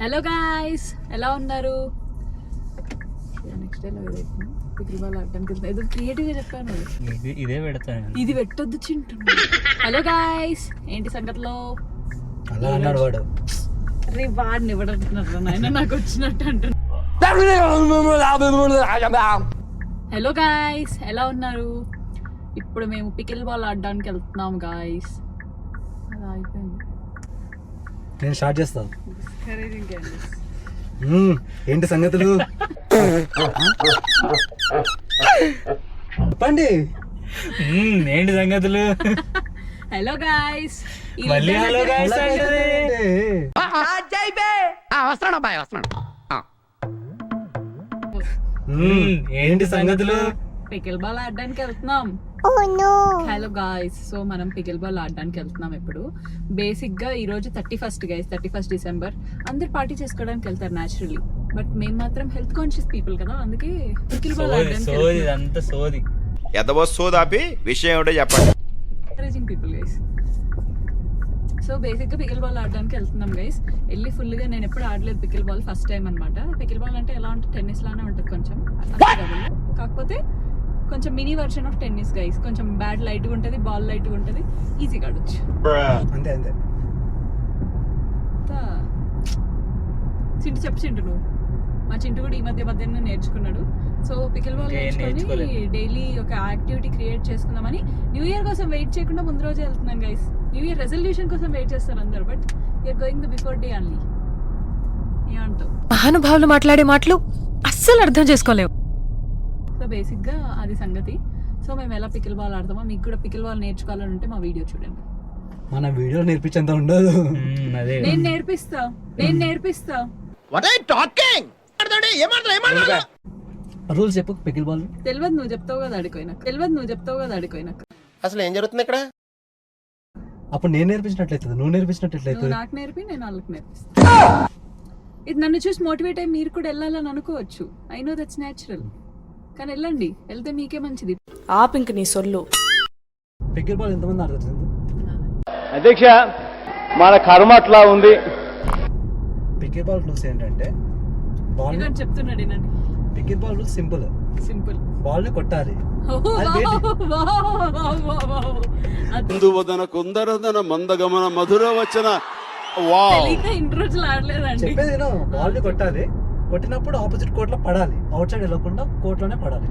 Hello guys, ఎలా ఉన్నారు? Next pickle ball ఆడడానికి ఏదో క్రియేటివ్గా చెప్పాను. ఇదే పెడతాను, ఇది పెట్టొద్దు చింటు. హలో గాయ్స్, ఏంటి సంగతిలో? అలా అన్నాడు వాడు. అరే వాడిని ఎవడంటున్నారు నాయన, నాకు వచ్చినట్టు అంటున్నా. హలో గాయ్స్, ఎలా ఉన్నారు? ఇప్పుడు మేము పికిల్ బాల్ ఆడడానికి వెళ్తున్నాం గాయ్స్. అలా అయిపోయింది. నేను స్టార్ట్ చేస్తాను. ఏంటి సంగతులు చెప్పండి. ఏంటి సంగతులు? హలో గాయ్స్, మళ్ళీ హలో గాయ్స్ అంటే ఏంటి సంగతులు? పికిల్ బాల్ ఆడడానికి వెళ్తున్నాం. హలో గాయ్స్, సో మనం పికిల్ బాల్ ఆడడానికి వెళ్తున్నాం. ఇప్పుడు బేసిక్ గా ఈ రోజు 31st గైస్, 31st డిసెంబర్. అందరు పార్టీ చేసుకోవడానికి వెళ్తారు న్యాచురల్లీ, బట్ మేము మాత్రం హెల్త్ కాన్షియస్ పీపుల్ కదా, అందుకే పికిల్ బాల్ ఆడడానికి సోది సోదాపి విషయం ఏమిటో చెప్పండి. Encouraging people guys. So basic గా పికిల్ బాల్ ఆడడానికి వెళ్తున్నాం గైస్. వెళ్ళి ఫుల్ గా నేను ఎప్పుడు ఆడలేదు పికిల్ బాల్, ఫస్ట్ టైం అనమాట. పికిల్ బాల్ అంటే ఎలా ఉంటుంది, టెన్నిస్ లానే ఉంటుంది కొంచెం, కాకపోతే కొంచెం mini version of tennis guys. కొంచెం బ్యాట్ లైట్గా ఉంటుంది, బాల్ లైట్గా ఉంటుంది, ఈజీగా ఆడొచ్చు. అంతే అంతే. చింటు చెప్పు చింటు, నువ్వు మా చింటు కూడా ఈ మధ్యనే నేర్చుకున్నాడు. సో పికిల్ బాల్ నేర్చుకొని డైలీ ఒక యాక్టివిటీ క్రియేట్ చేసుకుందామని న్యూ ఇయర్ కోసం వెయిట్ చేయకుండా ముందు రోజే వెళ్తున్నాం గైస్. న్యూ ఇయర్ రెజల్యూషన్ కోసం వెయిట్ చేస్తారు అందరు, but you're going the before day only. ఏమంటావు? మహానుభావులు మాట్లాడే మాటలు అస్సలు అర్థం చేసుకోలేవు. సో బేసిక్గా అది సంగతి. సో మేము ఎలా పికిల్ బాల్ ఆడతామో, మీకు కూడా పికిల్ బాల్ నేర్చుకోవాలని ఉంటే మా వీడియో చూడండి. మన వీడియో నేర్పించేంత ఉండదు. నేను నేర్పిస్తా. రూల్స్ చెప్పు. పికిల్ బాల్ తెలియదు, నువ్వు చెప్తావు కదా అడిపోయినాక. అసలు ఏం జరుగుతుంది ఇక్కడ? అప్పుడు నేను నేర్పించినట్లయితుంది, నువ్వు నేర్పించినట్లయితుంది. నాకు నేర్పి నేను వాళ్ళకి నేర్పిస్తా. ఇది నన్ను చూసి మోటివేట్ అయ్యి మీరు కూడా వెళ్ళాలని అనుకోవచ్చు. ఐ నో దట్స్ న్యాచురల్, కానీ వెళ్ళండి, వెళ్తే మీకే మంచిది. ఆపింక నీ సొల్లు. పికిల్ బాల్ ఎంతమంది ఆడతారు? అధ్యక్ష, మన కర్మ అట్లా ఉంది. పికిల్ బాల్ రూల్స్ ఏంటంటే, బాల్ చెప్తున్నాడు ఏనండి. Pickle ball rules simple. Ball ని కొట్టాలి. అందువదన కుందరదన మందగమన మధుర వచన. చెప్పేది బాల్ ని కొట్టాలి. కొట్టినప్పుడు ఆపోజిట్ కోర్ట్ లో పడాలి, అవుట్ సైడ్ వెళ్ళకుండా కోర్ట్ లోనే పడాలి.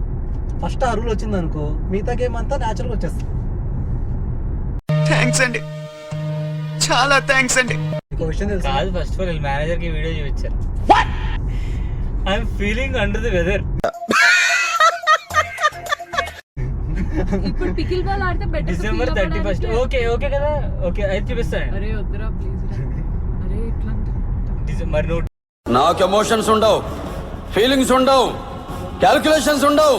ఫస్ట్ ఆ రూల్ వచ్చింది అనుకో, మిగతా గేమ్ అంతా న్యాచురల్ వచ్చేస్తుంది. థ్యాంక్స్ అండి, చాలా థ్యాంక్స్ అండి. ఇంకో విషయం తెలుసు, కాదు, ఫస్ట్ ఆఫ్ ఆల్ మేనేజర్ కి వీడియో చూపించారు. I'm feeling under the weather. ఇప్పుడు పికిల్ బాల్ ఆడితే బెటర్. December 31st. ఓకే కదా, ఓకే అయితే చూపిస్తాను. అరే వద్దురా ప్లీజ్. అరే ఇట్లా మరి నువ్వు నాకు ఎమోషన్స్ ఉండవు, ఫీలింగ్స్ ఉండవు, క్యాల్కులేషన్స్ ఉండవు,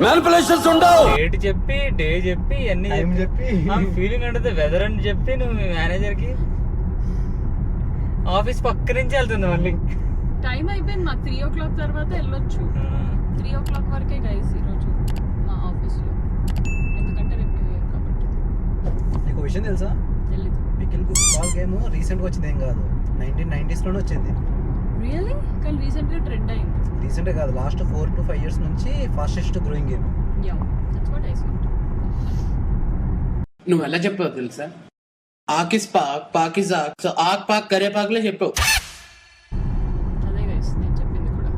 మ్యానిపులేషన్స్ ఉండవు. డే చెప్పి అన్ని చెప్పి ఫీలింగ్ అంటే వెదర్ అని చెప్పి నువ్వు మేనేజర్ కి ఆఫీస్ పక్క నుంచి వెళ్తుంది. మళ్ళీ టైం అయిపోయింది మాకు. 3 o'clock తర్వాత వెళ్ళొచ్చు. 3 o'clock వరకే గైస్ ఈరోజు మా ఆఫీస్లో, ఎందుకంటే రేపు న్యూ ఇయర్ కాబట్టి. నీకు విషయం తెలుసా, పికిల్ బాల్ గేమ్ రీసెంట్గా వచ్చింది ఏం కాదు, 1990s లోనే వచ్చింది. రియల్లీ? కానీ రీసెంట్గా ట్రెండ్ అయింది. రీసెంట్గా కాదు, లాస్ట్ 4 to 5 years నుంచి fastest growing game. That's what I say. నువ్వు ఎలా చెప్పావు తెలుసా? ఆకిస్ పాక్, పాకిస్ ఆక్, సో ఆక్ పాక్ కరే పాక్లే చెప్పావు. అదే గైస్ నేను చెప్పింది కూడా.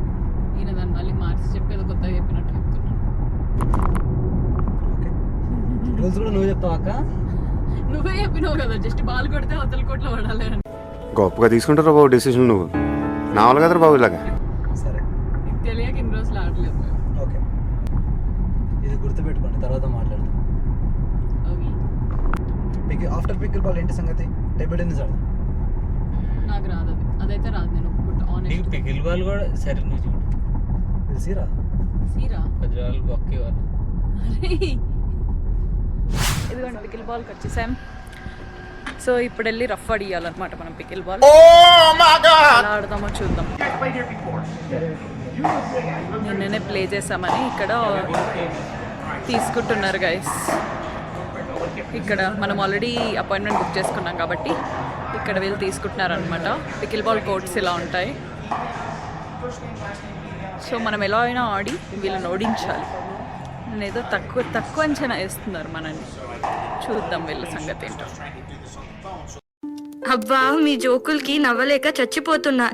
ఈయన దాన్ని మళ్ళీ మార్చి చెప్పేది కొత్తగా చెప్పినట్టు చెప్తున్నాను. రూల్స్ కూడా నువ్వు చెప్తావు అక్క. నువ్వే చెప్పినావు కదా, జస్ట్ బాల్ కొడితే అవతల కోట్లో పడాలి అని. గొప్పగా తీసుకుంటారా బాబు డెసిషన్? నువ్వు నా వాళ్ళు కదరా బాబు ఇలాగా. సరే, నీకు తెలియక ఇన్ని రోజులు ఆడలేదు. ఓకే, ఇది గుర్తుపెట్టుకోండి, తర్వాత మాట్లాడదాం. ఆఫ్టర్ పికిల్ బాల్ ఏంటి సంగతి? టేబుల్ టెన్నిస్ ఆడదాం. నాకు రాదు అది, అదైతే రాదు. నేను ఒప్పుకుంటా. నీకు పికిల్ బాల్ కూడా సరే నువ్వు చూడు. తెలిసిరా సీరా 10 రోజులు బొక్కే వాళ్ళు. ఇదిగోండి పికిల్ బాల్కి వచ్చేసాం. సో ఇప్పుడు వెళ్ళి రఫ్ అడియాలన్నమాట మనం పికిల్ బాల్. ఎలా ఆడదామో చూద్దాం. నిన్ననే ప్లే చేసామని ఇక్కడ తీసుకుంటున్నారు గైస్. ఇక్కడ మనం ఆల్రెడీ అపాయింట్మెంట్ బుక్ చేసుకున్నాం కాబట్టి ఇక్కడ వీళ్ళు తీసుకుంటున్నారనమాట. పికిల్ బాల్ కోర్ట్స్ ఇలా ఉంటాయి. సో మనం ఎలా అయినా ఆడి వీళ్ళని ఓడించాలి. నేనేదో తక్కువ అంచనా వేస్తున్నారు మనల్ని. చూద్దాం వీళ్ళ సంగతి ఏంటో. అబ్బా మీ జోకులకి నవ్వలేక చచ్చిపోతున్నా.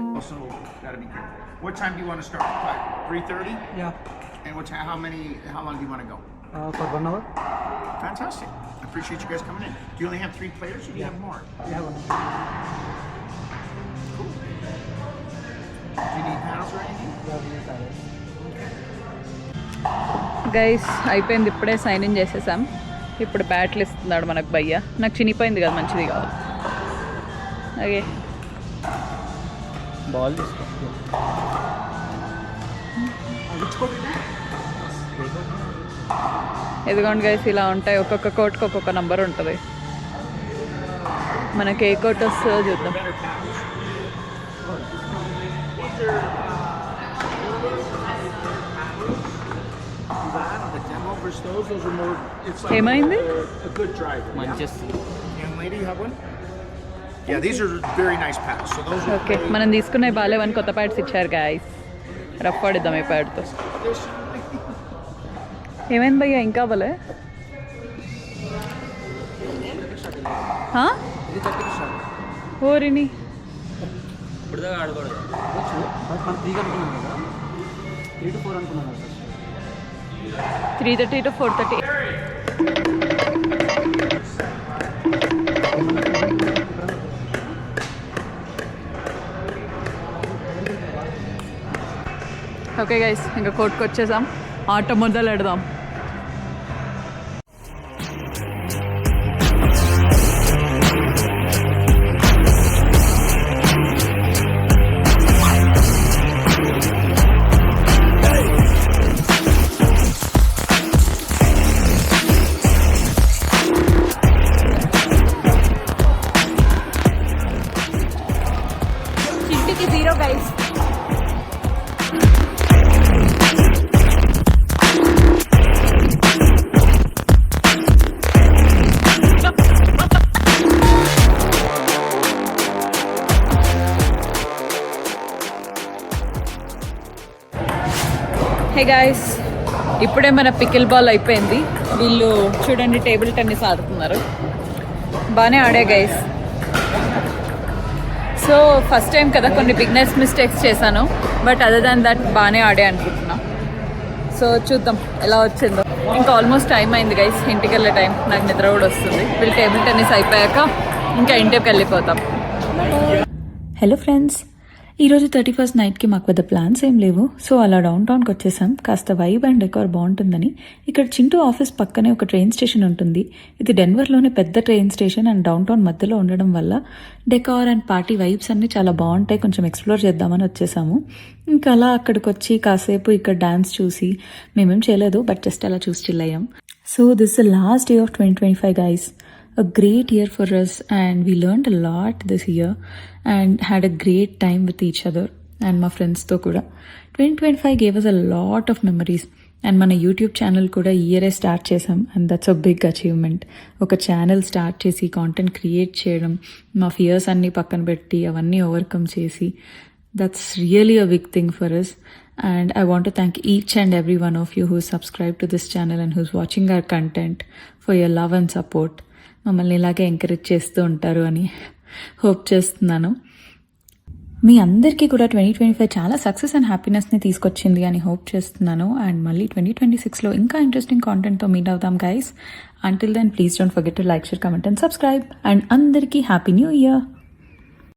What time do you want to start? 3:30? Yeah. And how long do you want to go? For 1 hour. Fantastic. I appreciate you guys coming in. Do you only have 3 players or do you have more? Yeah, 1 hour. Cool. Do you need paddles or anything? Yeah, we need paddles. Guys అయిపోయింది, ఇప్పుడే sign in చేసేసాం. ఇప్పుడు బ్యాట్లు ఇస్తున్నాడు మనకు భయ్య. నాకు చినిపోయింది కదా, మంచిది కావాలి. ఓకే బాల్ తీసుకో. ఎదుగోండి గైస్, ఇలా ఉంటాయి. ఒక్కొక్క కోట్కి ఒక్కొక్క నంబర్ ఉంటుంది. మనకి ఏ కోట్ వస్తుందో చూద్దాం. ఏమైంది? Young lady, you have one? Yeah, these are very nice paddles. So those are okay, మనం తీసుకునే బాలేవని కొత్త ప్యాడ్స్ ఇచ్చారు గాయస్. రఫ్ ఆడిద్దాం ఈ ప్యాడ్తో. ఏమైంది భయ్యా, ఇంకా అవ్వలే? ఓరిని ఇప్పుడు దాకా ఆడకూడదు. మనం 3 అనుకున్నాం కదా, 3 to 4 అనుకున్నాం కదా. 3:30 to 4:30. ఓకే గైస్, ఇంకా కోర్టుకు వచ్చేసాం. ఆట మొదలు పెడదాం. ఇంటికి 0 గైస్. హే గాయస్, ఇప్పుడే మన పికిల్ బాల్ అయిపోయింది. వీళ్ళు చూడండి టేబుల్ టెన్నిస్ ఆడుతున్నారు. బాగానే ఆడే గైస్. సో ఫస్ట్ టైం కదా, కొన్ని బిగ్నెస్ మిస్టేక్స్ చేశాను. బట్ అదర్ దాన్ దట్ బాగానే ఆడే అనుకుంటున్నా. సో చూద్దాం ఎలా వచ్చిందో. ఇంకా ఆల్మోస్ట్ టైం అయింది గైస్, ఇంటికి వెళ్ళే టైం. నాకు నిద్ర కూడా వస్తుంది. వీళ్ళు టేబుల్ టెన్నిస్ అయిపోయాక ఇంకా ఇంటికి వెళ్ళిపోతాం. హలో ఫ్రెండ్స్, ఈరోజు 31st నైట్కి మాకు పెద్ద ప్లాన్స్ ఏం లేవు. సో అలా డౌన్ టౌన్కి వచ్చేసాం. కాస్త వైబ్ అండ్ డెకార్ బాగుంటుందని. ఇక్కడ చింటూ ఆఫీస్ పక్కనే ఒక ట్రైన్ స్టేషన్ ఉంటుంది. ఇది డెన్వర్లోనే పెద్ద train station and down town మధ్యలో ఉండడం వల్ల డెకార్ అండ్ పార్టీ వైబ్స్ అన్నీ చాలా బాగుంటాయి. కొంచెం ఎక్స్ప్లోర్ చేద్దామని వచ్చేసాము. ఇంకా అలా అక్కడికి వచ్చి కాసేపు ఇక్కడ డాన్స్ చూసి, మేమేం చేయలేదు బట్ జస్ట్ అలా చూసి చిల్ అయ్యాం. So this the last day of 2025 guys. A great year for us and we learned a lot this year and had a great time with each other and my friends tho kuda. 2025 gave us a lot of memories and mana YouTube channel kuda year start chesam and that's a big achievement. Oka channel start chesi content create cheyadam, ma fears anni pakkan petti avanni overcome chesi, that's really a big thing for us. And I want to thank each and every one of you who subscribed to this channel and who's watching our content for your love and support. మమ్మల్ని ఇలాగే encourage చేస్తూ ఉంటారు అని hope చేస్తున్నాను. మీ అందరికీ కూడా 2025 చాలా success and హ్యాపీనెస్ని తీసుకొచ్చింది అని హోప్ చేస్తున్నాను. అండ్ మళ్ళీ 2026లో ఇంకా ఇంట్రెస్టింగ్ కాంటెంట్తో మీట్ అవుతాం guys. Until then please don't forget to like, share, comment and subscribe. And అందరికీ హ్యాపీ న్యూ ఇయర్.